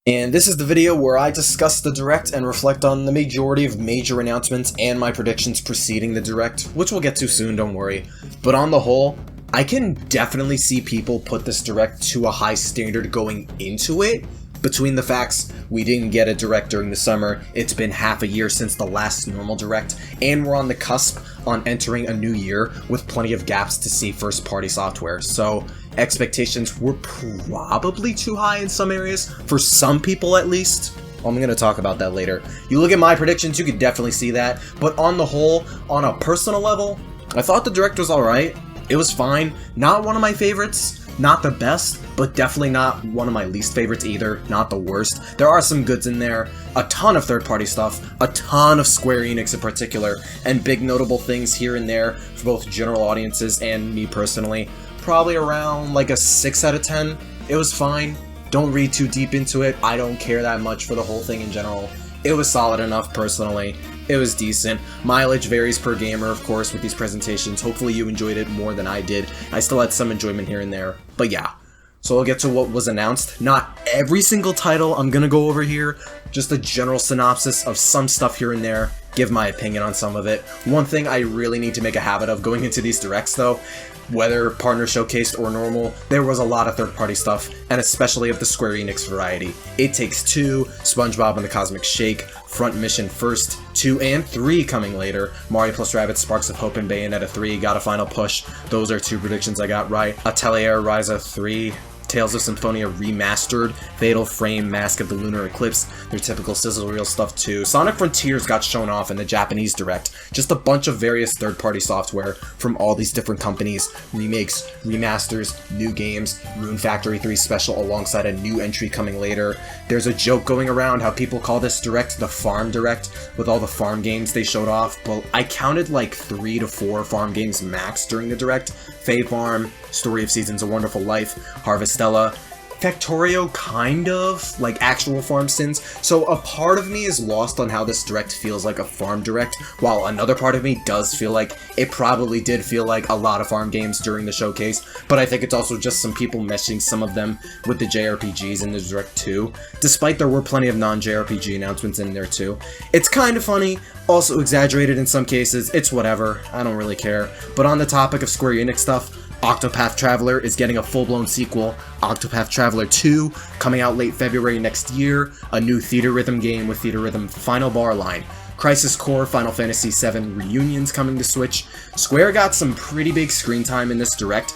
And this is the video where I discuss the Direct and reflect on the majority of major announcements and my predictions preceding the Direct, which we'll get to soon, don't worry. But on the whole, I can definitely see people put this Direct to a high standard going into it. Between the facts, we didn't get a Direct during the summer, it's been half a year since the last normal Direct, and we're on the cusp on entering a new year with plenty of gaps to see first-party software, so expectations were probably too high in some areas, for some people at least. I'm going to talk about that later. You look at my predictions, you could definitely see that, but on the whole, on a personal level, I thought the Direct was alright. It was fine. Not one of my favorites, not the best, but definitely not one of my least favorites either, not the worst. There are some goods in there, a ton of third-party stuff, a ton of Square Enix in particular, and big notable things here and there for both general audiences and me personally. Probably around like a 6 out of 10. It was fine. Don't read too deep into it. I don't care that much for the whole thing in general. It was solid enough personally. It was decent. Mileage varies per gamer, of course, with these presentations. Hopefully you enjoyed it more than I did. I still had some enjoyment here and there. But yeah. So we'll get to what was announced. Not every single title I'm gonna go over here. Just a general synopsis of some stuff here and there. Give my opinion on some of it. One thing I really need to make a habit of going into these Directs though, whether partner showcased or normal, there was a lot of third-party stuff, and especially of the Square Enix variety. It Takes Two, SpongeBob and the Cosmic Shake, Front Mission First, 2 and 3 coming later, Mario plus Rabbids Sparks of Hope and Bayonetta 3 got a final push. Those are 2 predictions I got right. Atelier Ryza 3, Tales of Symphonia Remastered, Fatal Frame, Mask of the Lunar Eclipse, their typical sizzle reel stuff too. Sonic Frontiers got shown off in the Japanese Direct. Just a bunch of various third-party software from all these different companies. Remakes, remasters, new games, Rune Factory 3 special alongside a new entry coming later. There's a joke going around how people call this Direct the Farm Direct with all the farm games they showed off. Well, I counted like 3 to 4 farm games max during the Direct. Fae Farm, Story of Seasons, A Wonderful Life, Harvestella, Factorio kind of, like actual farm sims, so a part of me is lost on how this Direct feels like a farm Direct, while another part of me does feel like it probably did feel like a lot of farm games during the showcase, but I think it's also just some people meshing some of them with the JRPGs in the Direct too, despite there were plenty of non-JRPG announcements in there too. It's kind of funny, also exaggerated in some cases, it's whatever, I don't really care, but on the topic of Square Enix stuff, Octopath Traveler is getting a full-blown sequel, Octopath Traveler 2, coming out late February next year, a new Theater Rhythm game with Theater Rhythm Final Bar line, Crisis Core Final Fantasy VII Reunions coming to Switch. Square got some pretty big screen time in this Direct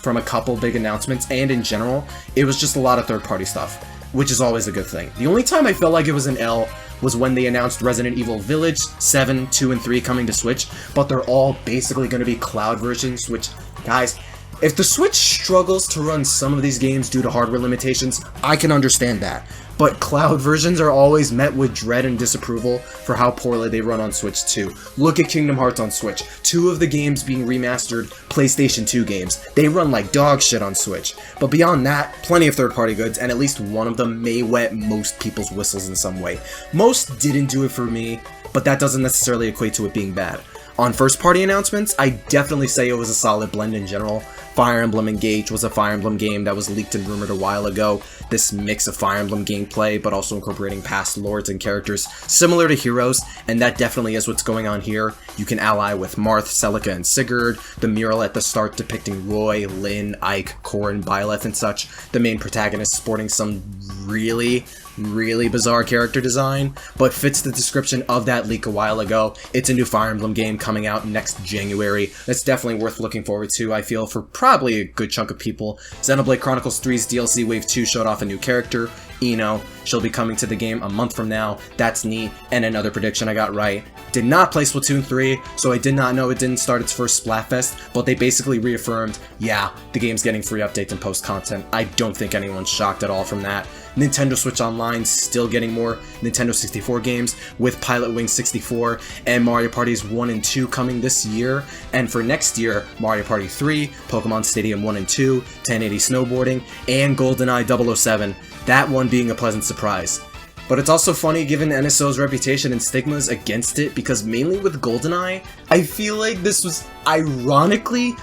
from a couple big announcements, and in general, it was just a lot of third-party stuff, which is always a good thing. The only time I felt like it was an L was when they announced Resident Evil Village, 7, 2, and 3 coming to Switch, but they're all basically going to be cloud versions, which, guys, if the Switch struggles to run some of these games due to hardware limitations, I can understand that. But cloud versions are always met with dread and disapproval for how poorly they run on Switch 2. Look at Kingdom Hearts on Switch. 2 of the games being remastered PlayStation 2 games. They run like dog shit on Switch. But beyond that, plenty of third-party goods, and at least one of them may wet most people's whistles in some way. Most didn't do it for me, but that doesn't necessarily equate to it being bad. On first-party announcements, I definitely say it was a solid blend in general. Fire Emblem Engage was a Fire Emblem game that was leaked and rumored a while ago. This mix of Fire Emblem gameplay, but also incorporating past lords and characters similar to Heroes, and that definitely is what's going on here. You can ally with Marth, Celica, and Sigurd, the mural at the start depicting Roy, Lyn, Ike, Corrin, Byleth, and such, the main protagonist sporting some really bizarre character design, but fits the description of that leak a while ago. It's a new Fire Emblem game coming out next January. That's definitely worth looking forward to, I feel, for probably a good chunk of people. Xenoblade Chronicles 3's DLC Wave 2 showed off a new character, Ino. She'll be coming to the game a month from now. That's neat. And another prediction I got right. Did not play Splatoon 3, so I did not know it didn't start its first Splatfest, but they basically reaffirmed, yeah, the game's getting free updates and post-content. I don't think anyone's shocked at all from that. Nintendo Switch Online still getting more Nintendo 64 games with Pilot Wing 64 and Mario Parties 1 and 2 coming this year. And for next year, Mario Party 3, Pokemon Stadium 1 and 2, 1080 Snowboarding, and GoldenEye 007. That one being a pleasant surprise. But it's also funny given NSO's reputation and stigmas against it, because mainly with GoldenEye, I feel like this was unironically,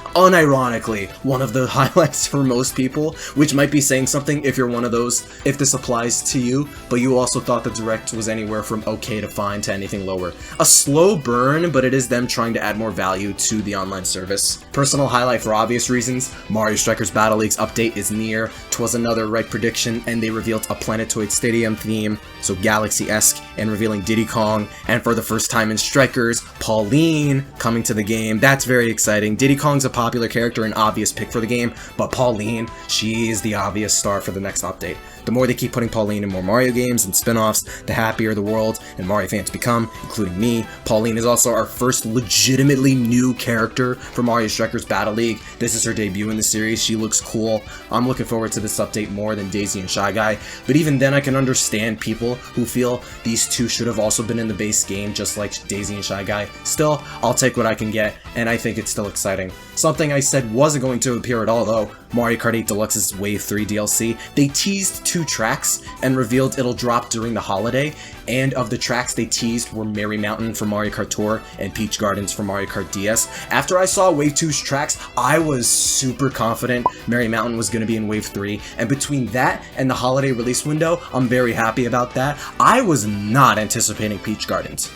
one of the highlights for most people, which might be saying something if you're one of those, if this applies to you, but you also thought the Direct was anywhere from okay to fine to anything lower. A slow burn, but it is them trying to add more value to the online service. Personal highlight for obvious reasons, Mario Strikers Battle League's update is near. 'Twas another right prediction, and they revealed a Planetoid Stadium theme, so Galaxy-esque, and revealing Diddy Kong, and for the first time in Strikers, Pauline coming to the game. That's very exciting. Diddy Kong's a popular character and obvious pick for the game, but Pauline, she is the obvious star for the next update. The more they keep putting Pauline in more Mario games and spin-offs, the happier the world and Mario fans become, including me. Pauline is also our first legitimately new character for Mario Strikers Battle League. This is her debut in the series. She looks cool. I'm looking forward to this update more than Daisy and Shy Guy, but even then I can understand people who feel these two should have also been in the base game just like Daisy and Shy Guy. Still, I'll take what I can get, and I think it's still exciting. Something I said wasn't going to appear at all though, Mario Kart 8 Deluxe's Wave 3 DLC. They teased 2 tracks and revealed it'll drop during the holiday, and of the tracks they teased were Merry Mountain for Mario Kart Tour and Peach Gardens for Mario Kart DS. After I saw Wave 2's tracks, I was super confident Merry Mountain was going to be in Wave 3, and between that and the holiday release window, I'm very happy about that. I was not anticipating Peach Gardens.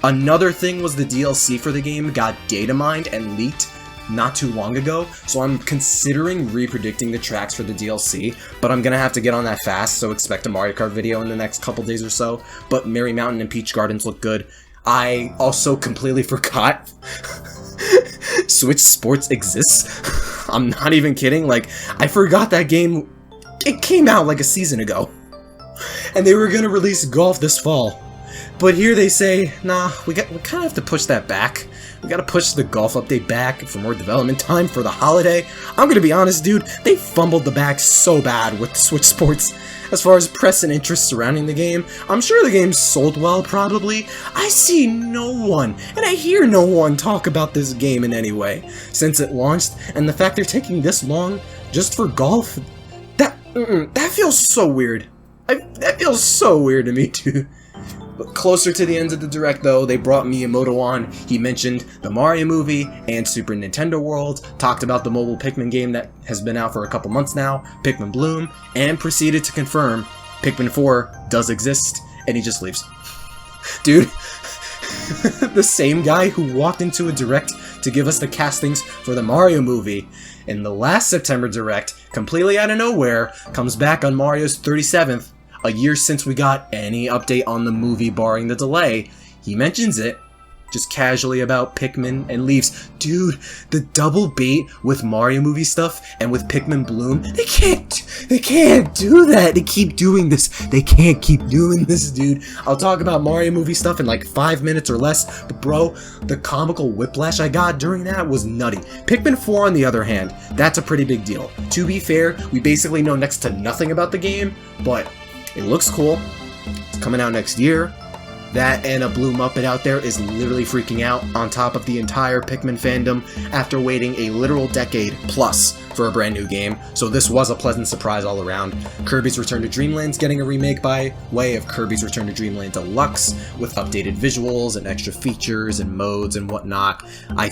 Another thing was the DLC for the game got data mined and leaked not too long ago, so I'm considering re-predicting the tracks for the DLC, but I'm gonna have to get on that fast, so expect a Mario Kart video in the next couple days or so. But Merry Mountain and Peach Gardens look good. I also completely forgot Switch Sports exists. I'm not even kidding, like, I forgot that game, it came out like a season ago, and they were gonna release Golf this fall. But here they say, nah, we kind of have to push that back. We gotta push the Golf update back for more development time for the holiday. I'm gonna be honest, dude, they fumbled the bag so bad with Switch Sports. As far as press and interest surrounding the game, I'm sure the game sold well, probably. I see no one, and I hear no one talk about this game in any way since it launched, and the fact they're taking this long just for Golf, that feels so weird. That feels so weird to me, too. But closer to the end of the Direct though, they brought Miyamoto on. He mentioned the Mario movie and Super Nintendo World, talked about the mobile Pikmin game that has been out for a couple months now, Pikmin Bloom, and proceeded to confirm Pikmin 4 does exist, and he just leaves. Dude, the same guy who walked into a Direct to give us the castings for the Mario movie in the last September Direct, completely out of nowhere, comes back on Mario's 37th, a year since we got any update on the movie barring the delay. He mentions it, just casually about Pikmin, and leaves. Dude, the double bait with Mario movie stuff and with Pikmin Bloom, they can't do that. They keep doing this. They can't keep doing this, dude. I'll talk about Mario movie stuff in like 5 minutes or less, but bro, the comical whiplash I got during that was nutty. Pikmin 4 on the other hand, that's a pretty big deal. To be fair, we basically know next to nothing about the game, but it looks cool. It's coming out next year. That and a Blue Muppet out there is literally freaking out on top of the entire Pikmin fandom after waiting a literal decade plus for a brand new game, so this was a pleasant surprise all around. Kirby's Return to Dreamland's getting a remake by way of Kirby's Return to Dreamland Deluxe, with updated visuals and extra features and modes and whatnot. I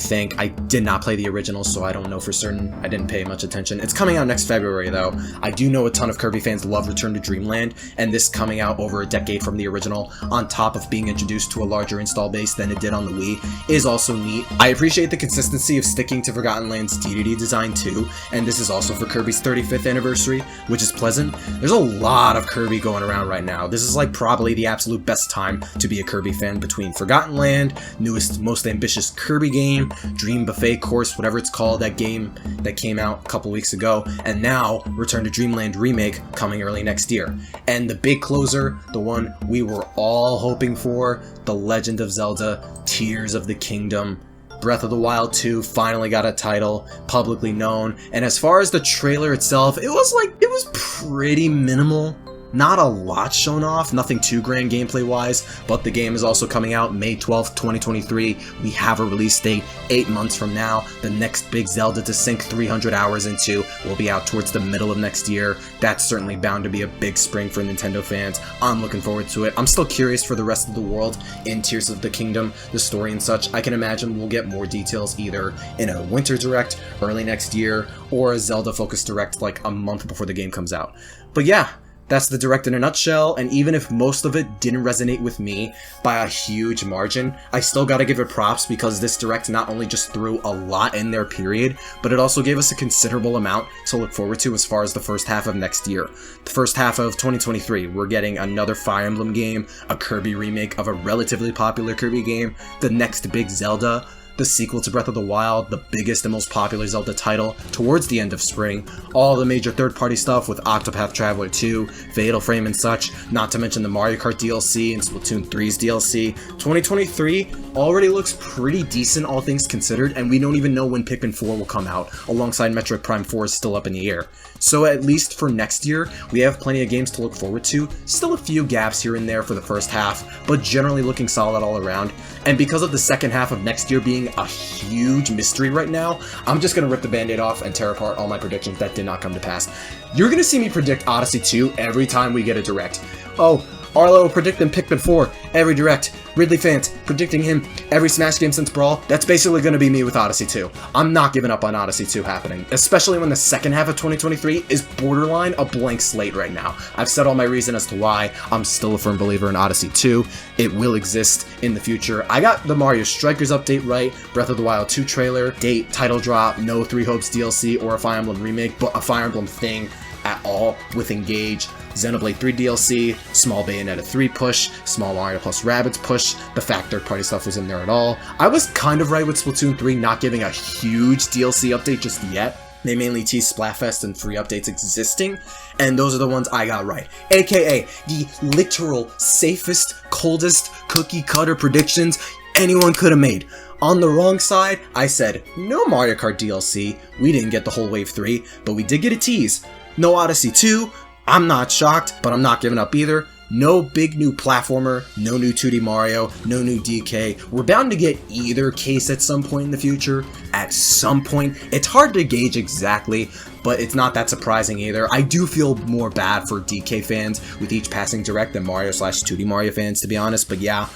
did not play the original, so I don't know for certain. I didn't pay much attention. It's coming out next February though. I do know a ton of Kirby fans love Return to Dreamland, and this coming out over a decade from the original, on top of being introduced to a larger install base than it did on the Wii, is also neat. I appreciate the consistency of sticking to Forgotten Land's DDD design too, and this is also for Kirby's 35th anniversary, which is pleasant. There's a lot of Kirby going around right now. This is like probably the absolute best time to be a Kirby fan, between Forgotten Land, newest, most ambitious Kirby game, Dream Buffet Course, whatever it's called, that game that came out a couple weeks ago, and now Return to Dreamland Remake coming early next year. And the big closer, the one we were all hoping for, The Legend of Zelda, Tears of the Kingdom. Breath of the Wild 2 finally got a title, publicly known, and as far as the trailer itself, it was pretty minimal. not a lot shown off, nothing too grand gameplay-wise, but the game is also coming out May 12th, 2023. We have a release date 8 months from now. The next big Zelda to sink 300 hours into will be out towards the middle of next year. That's certainly bound to be a big spring for Nintendo fans. I'm looking forward to it. I'm still curious for the rest of the world in Tears of the Kingdom, the story and such. I can imagine we'll get more details either in a Winter Direct early next year or a Zelda-focused Direct like a month before the game comes out. But yeah, that's the Direct in a nutshell, and even if most of it didn't resonate with me by a huge margin, I still gotta give it props because this Direct not only just threw a lot in their period, but it also gave us a considerable amount to look forward to as far as the first half of next year. The first half of 2023, we're getting another Fire Emblem game, a Kirby remake of a relatively popular Kirby game, the next big Zelda, the sequel to Breath of the Wild, the biggest and most popular Zelda title, towards the end of spring, all the major third-party stuff with Octopath Traveler 2, Fatal Frame and such, not to mention the Mario Kart DLC and Splatoon 3's DLC. 2023 already looks pretty decent, all things considered, and we don't even know when Pikmin 4 will come out, alongside Metroid Prime 4 is still up in the air. So at least for next year, we have plenty of games to look forward to, still a few gaps here and there for the first half, but generally looking solid all around. And because of the second half of next year being a huge mystery right now, I'm just gonna rip the band-aid off and tear apart all my predictions that did not come to pass. You're gonna see me predict Odyssey 2 every time we get a Direct. Oh, Arlo predicting Pikmin 4 every Direct. Ridley fans predicting him every Smash game since Brawl. That's basically going to be me with Odyssey 2. I'm not giving up on Odyssey 2 happening, especially when the second half of 2023 is borderline a blank slate right now. I've said all my reason as to why I'm still a firm believer in Odyssey 2. It will exist in the future. I got the Mario Strikers update right, Breath of the Wild 2 trailer, date, title drop, no Three Hopes DLC or a Fire Emblem remake, but a Fire Emblem thing at all with Engage, Xenoblade 3 DLC, small Bayonetta 3 push, small Mario plus Rabbids push, the fact third-party stuff was in there at all. I was kind of right with Splatoon 3 not giving a huge DLC update just yet. They mainly tease Splatfest and free updates existing, and those are the ones I got right. AKA the literal safest, coldest cookie cutter predictions anyone could have made. On the wrong side, I said no Mario Kart DLC, we didn't get the whole Wave 3, but we did get a tease. No Odyssey 2, I'm not shocked, but I'm not giving up either. No big new platformer, no new 2D Mario, no new DK. We're bound to get either case at some point in the future. At some point. It's hard to gauge exactly, but it's not that surprising either. I do feel more bad for DK fans with each passing Direct than Mario/2D Mario fans, to be honest, but yeah.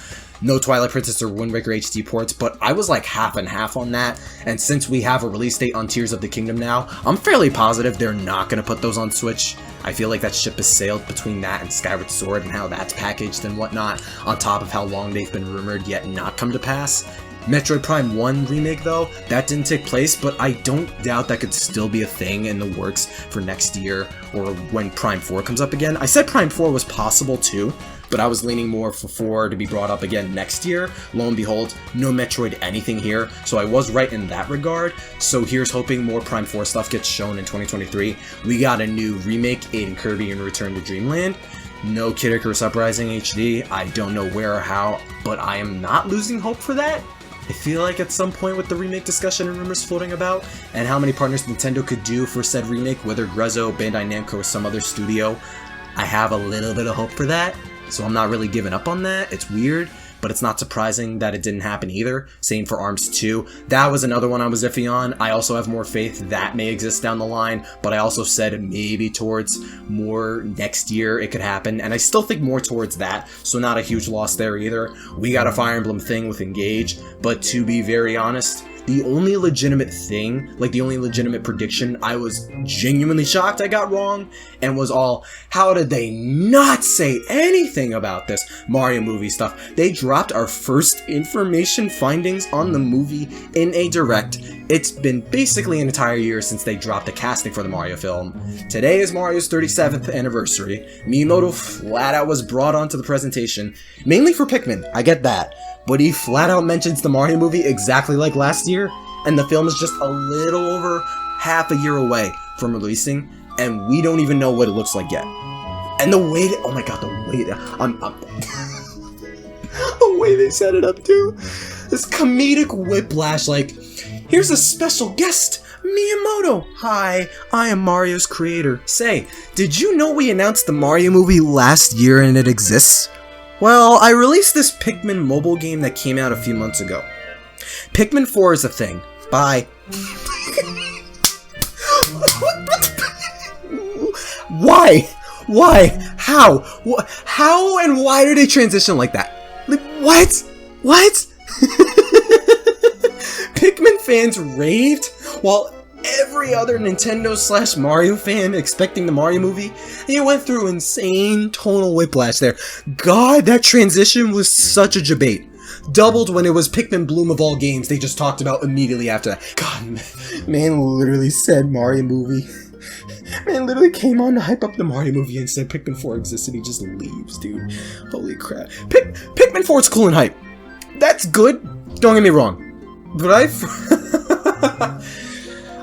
No Twilight Princess or Wind Waker HD ports, but I was like half and half on that, and since we have a release date on Tears of the Kingdom now, I'm fairly positive they're not going to put those on Switch. I feel like that ship has sailed between that and Skyward Sword and how that's packaged and whatnot, on top of how long they've been rumored yet not come to pass. Metroid Prime 1 remake though, that didn't take place, but I don't doubt that could still be a thing in the works for next year or when Prime 4 comes up again. I said Prime 4 was possible too, but I was leaning more for 4 to be brought up again next year. Lo and behold, no Metroid anything here, so I was right in that regard. So here's hoping more Prime 4 stuff gets shown in 2023. We got a new remake in Kirby and Return to Dreamland. No Kid Icarus Uprising HD. I don't know where or how, but I am not losing hope for that. I feel like at some point with the remake discussion and rumors floating about, and how many partners Nintendo could do for said remake, whether Grezzo, Bandai Namco, or some other studio, I have a little bit of hope for that. So I'm not really giving up on that. It's weird, but it's not surprising that it didn't happen either. Same for ARMS 2. That was another one I was iffy on. I also have more faith that may exist down the line, but I also said maybe towards more next year it could happen, and I still think more towards that, so not a huge loss there either. We got a Fire Emblem thing with Engage, but to be very honest, the only legitimate thing, like the only legitimate prediction I was genuinely shocked I got wrong, and was all, how did they not say anything about this Mario movie stuff? They dropped our first information findings on the movie in a Direct. It's been basically an entire year since they dropped the casting for the Mario film. Today is Mario's 37th anniversary. Miyamoto flat out was brought onto the presentation, mainly for Pikmin, I get that. But he flat out mentions the Mario movie exactly like last year, and the film is just a little over half a year away from releasing, and we don't even know what it looks like yet. And the way that, oh my god, the way that, the way they set it up too, this comedic whiplash, like, here's a special guest Miyamoto! Hi, I am Mario's creator. Say, did you know we announced the Mario movie last year and it exists? Well, I released this Pikmin mobile game that came out a few months ago. Pikmin 4 is a thing. Bye. Why? Why? How? How and why do they transition like that? Like, what? What? Pikmin fans raved, while every other Nintendo/Mario fan expecting the Mario movie, they went through insane tonal whiplash there. God, that transition was such a debate. Doubled when it was Pikmin Bloom of all games they just talked about immediately after that. God, man literally said Mario movie. Man literally came on to hype up the Mario movie and said Pikmin 4 exists and he just leaves, dude. Holy crap. Pikmin 4 is cool and hype. That's good, don't get me wrong. But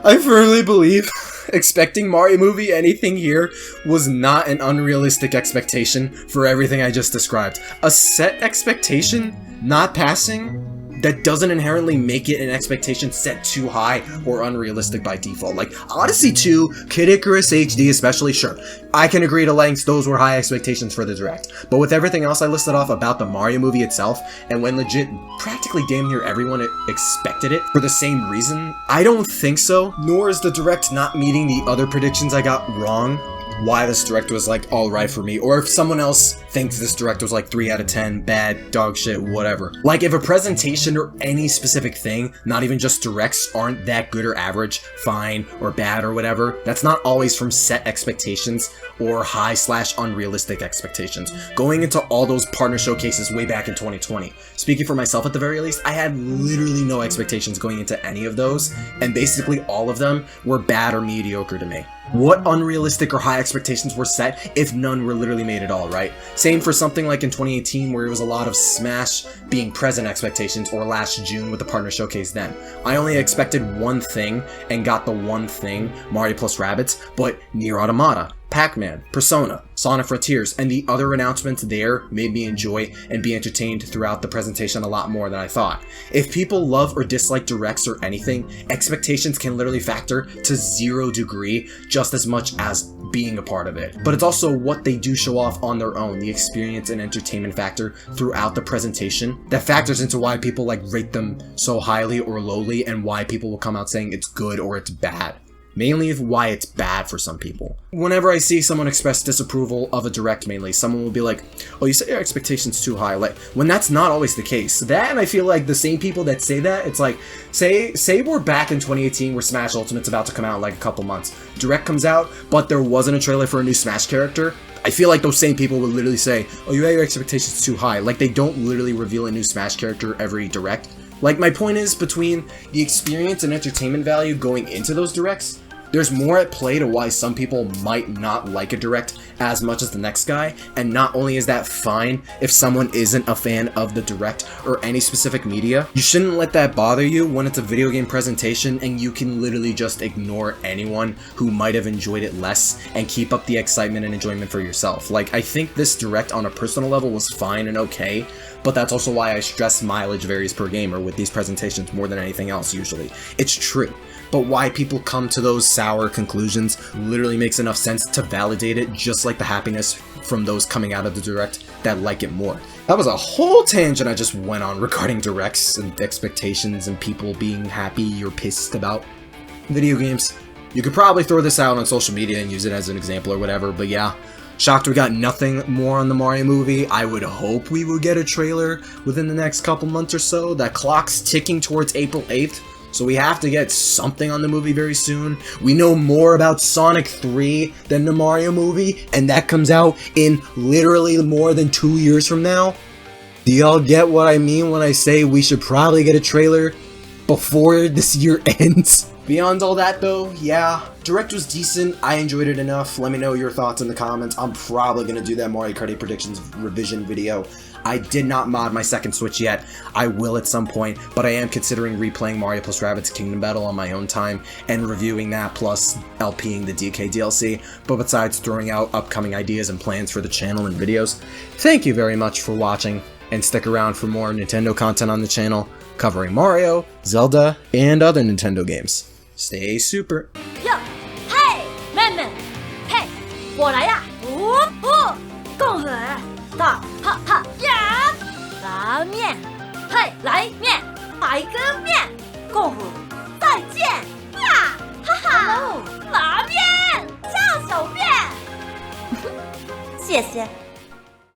I firmly believe expecting Mario movie anything here was not an unrealistic expectation for everything I just described. A set expectation not passing, that doesn't inherently make it an expectation set too high or unrealistic by default. Like, Odyssey 2, Kid Icarus HD especially, sure. I can agree to lengths, those were high expectations for the Direct. But with everything else I listed off about the Mario movie itself, and when legit practically damn near everyone expected it for the same reason, I don't think so, nor is the Direct not meeting the other predictions I got wrong. Why this Direct was like alright for me, or if someone else thinks this Direct was like 3 out of 10, bad, dog shit, whatever. Like, if a presentation or any specific thing, not even just Directs, aren't that good or average, fine, or bad or whatever, that's not always from set expectations or high/unrealistic expectations. Going into all those partner showcases way back in 2020, speaking for myself at the very least, I had literally no expectations going into any of those, and basically all of them were bad or mediocre to me. What unrealistic or high expectations were set if none were literally made at all, right? Same for something like in 2018 where it was a lot of Smash being present expectations, or last June with the partner showcase then. I only expected one thing and got the one thing, Mario plus Rabbids, but Nier Automata, Pac-Man, Persona, Sonic Frontiers, and the other announcements there made me enjoy and be entertained throughout the presentation a lot more than I thought. If people love or dislike Directs or anything, expectations can literally factor to 0 degree just as much as being a part of it. But it's also what they do show off on their own, the experience and entertainment factor throughout the presentation, that factors into why people like rate them so highly or lowly, and why people will come out saying it's good or it's bad. Mainly why it's bad for some people. Whenever I see someone express disapproval of a Direct mainly, someone will be like, oh, you set your expectations too high, like, when that's not always the case. That, and I feel like the same people that say that, it's like, say we're back in 2018 where Smash Ultimate's about to come out in like a couple months. Direct comes out, but there wasn't a trailer for a new Smash character. I feel like those same people would literally say, oh, you had your expectations too high. Like, they don't literally reveal a new Smash character every Direct. Like, my point is, between the experience and entertainment value going into those Directs, there's more at play to why some people might not like a Direct as much as the next guy, and not only is that fine if someone isn't a fan of the Direct or any specific media, you shouldn't let that bother you when it's a video game presentation and you can literally just ignore anyone who might have enjoyed it less and keep up the excitement and enjoyment for yourself. Like, I think this Direct on a personal level was fine and okay, but that's also why I stress mileage varies per gamer with these presentations more than anything else usually. It's true. But why people come to those sour conclusions literally makes enough sense to validate it, just like the happiness from those coming out of the Direct that like it more. That was a whole tangent I just went on regarding Directs and expectations and people being happy or pissed about video games. You could probably throw this out on social media and use it as an example or whatever, but yeah. Shocked we got nothing more on the Mario movie. I would hope we will get a trailer within the next couple months or so. That clock's ticking towards April 8th. So we have to get something on the movie very soon. We know more about Sonic 3 than the Mario movie, and that comes out in literally more than 2 years from now. Do y'all get what I mean when I say we should probably get a trailer before this year ends? Beyond all that though, yeah, Direct was decent, I enjoyed it enough. Let me know your thoughts in the comments. I'm probably gonna do that Mario Kart 8 predictions revision video. I did not mod my second Switch yet. I will at some point, but I am considering replaying Mario plus Rabbids Kingdom Battle on my own time and reviewing that plus LPing the DK DLC, but besides throwing out upcoming ideas and plans for the channel and videos. Thank you very much for watching, and stick around for more Nintendo content on the channel, covering Mario, Zelda, and other Nintendo games. Stay super. 哟，嘿，妹妹，嘿，我来呀！共和大哈哈呀！拉面，嘿，来面，来个面，共和再见呀！哈哈，拉面，叫小便，谢谢。